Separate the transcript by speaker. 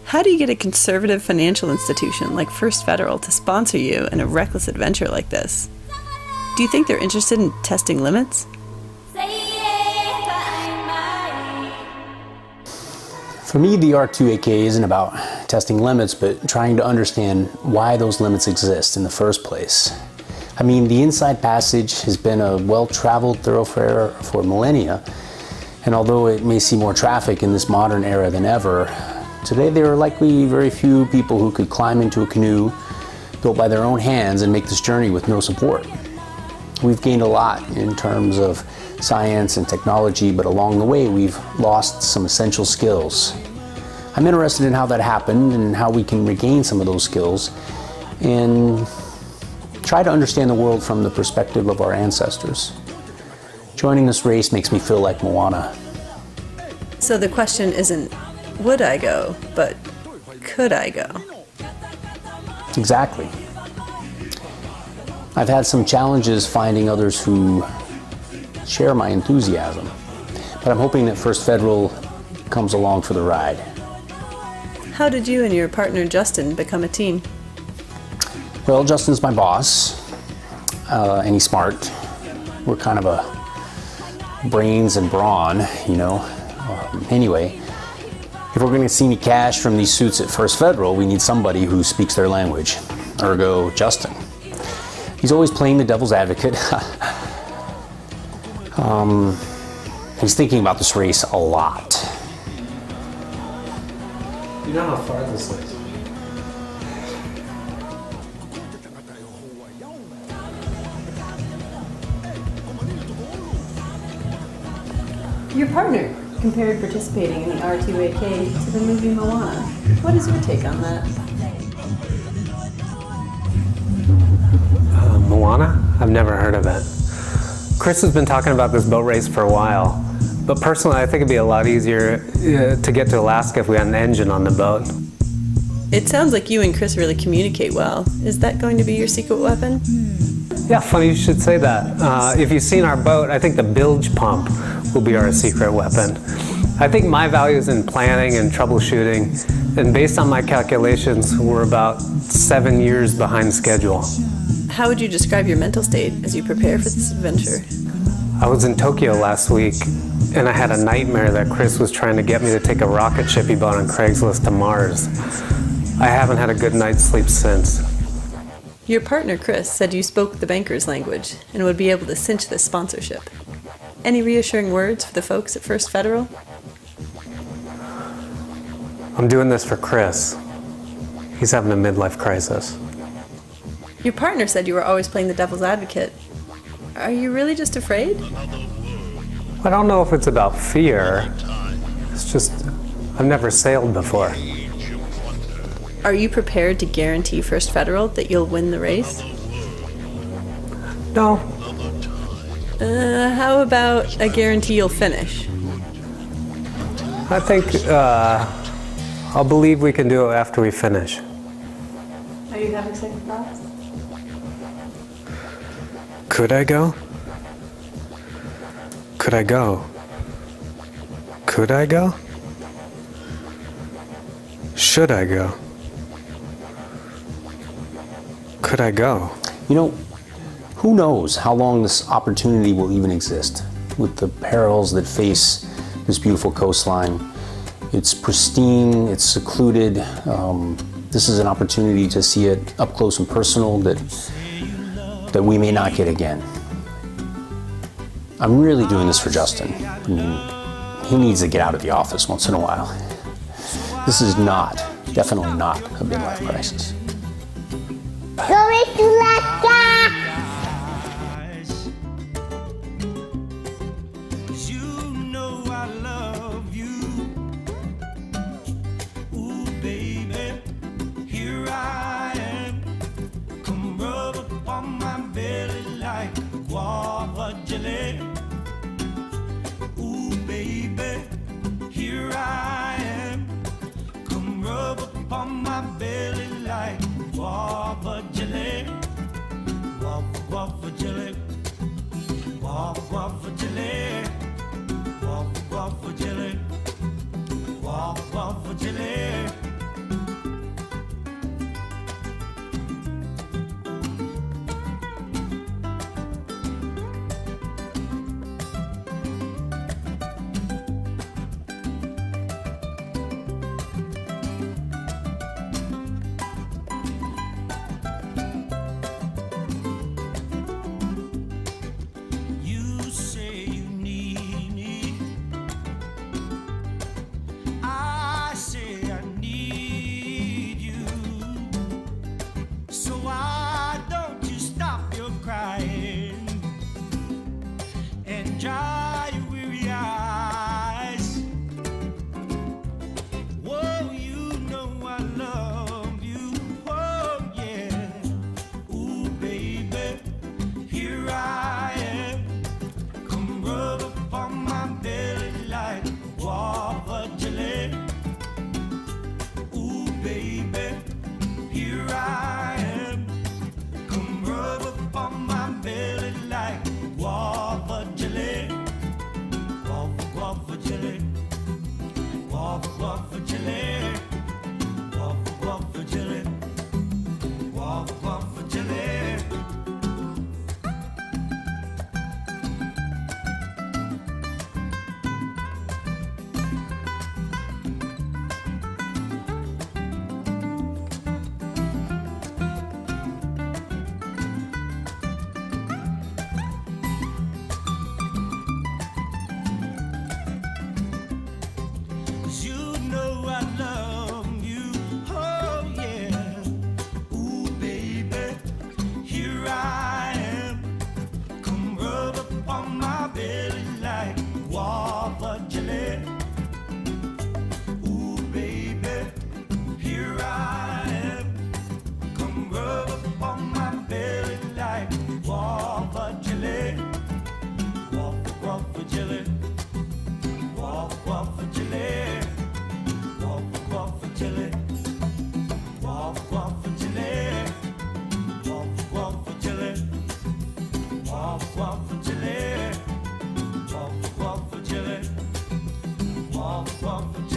Speaker 1: How do you get a conservative financial institution like First Federal to sponsor you in a reckless adventure like this? Do you think they're interested in testing limits?
Speaker 2: For me, the R2AK isn't about testing limits, but trying to understand why those limits exist in the first place. I mean, the Inside Passage has been a well-traveled thoroughfare for millennia, and although it may see more traffic in this modern era than ever, today there are likely very few people who could climb into a canoe built by their own hands and make this journey with no support. We've gained a lot in terms of science and technology, but along the way we've lost some essential skills. I'm interested in how that happened and how we can regain some of those skills and try to understand the world from the perspective of our ancestors. Joining this race makes me feel like Moana.
Speaker 1: So the question isn't, would I go, but could I go?
Speaker 2: Exactly. I've had some challenges finding others who share my enthusiasm, but I'm hoping that First Federal comes along for the ride.
Speaker 1: How did you and your partner Justin become a team?
Speaker 2: Well, Justin's my boss, and he's smart. We're kind of a brains and brawn, you know. Anyway, if we're going to see any cash from these suits at First Federal, we need somebody who speaks their language. Ergo, Justin. He's always playing the devil's advocate. He's thinking about this race a lot.
Speaker 3: You know how far this is?
Speaker 1: Your partner compared participating in the R2AK to the movie Moana. What is your take on that?
Speaker 3: Moana? I've never heard of it. Chris has been talking about this boat race for a while, but personally I think it'd be a lot easier to get to Alaska if we had an engine on the boat.
Speaker 1: It sounds like you and Chris really communicate well. Is that going to be your secret weapon?
Speaker 3: Yeah, funny you should say that. If you've seen our boat, I think the bilge pump will be our secret weapon. I think my value is in planning and troubleshooting, and based on my calculations, we're about 7 years behind schedule.
Speaker 1: How would you describe your mental state as you prepare for this adventure?
Speaker 3: I was in Tokyo last week, and I had a nightmare that Chris was trying to get me to take a rocket ship he bought on Craigslist to Mars. I haven't had a good night's sleep since.
Speaker 1: Your partner, Chris, said you spoke the banker's language and would be able to cinch this sponsorship. Any reassuring words for the folks at First Federal?
Speaker 3: I'm doing this for Chris. He's having a midlife crisis.
Speaker 1: Your partner said you were always playing the devil's advocate. Are you really just afraid?
Speaker 3: I don't know if it's about fear. It's just, I've never sailed before.
Speaker 1: Are you prepared to guarantee First Federal that you'll win the race?
Speaker 3: No.
Speaker 1: How about a guarantee you'll finish?
Speaker 3: I think I'll believe we can do it after we finish.
Speaker 1: Are you having second thoughts?
Speaker 3: Could I go? Could I go? Could I go? Should I go? Could I go?
Speaker 2: You know, who knows how long this opportunity will even exist with the perils that face this beautiful coastline. It's pristine, it's secluded. This is an opportunity to see it up close and personal that we may not get again. I'm really doing this for Justin. I mean, he needs to get out of the office once in a while. This is definitely not a midlife crisis.
Speaker 4: Going to Alaska!
Speaker 5: You know I love you. Ooh, baby, here I am. Come rub upon my belly like guava jelly. Ooh, baby, here I am. Come rub upon my belly like guava jelly. Guava jelly. Guava jelly. Guava jelly. Guava jelly. off of a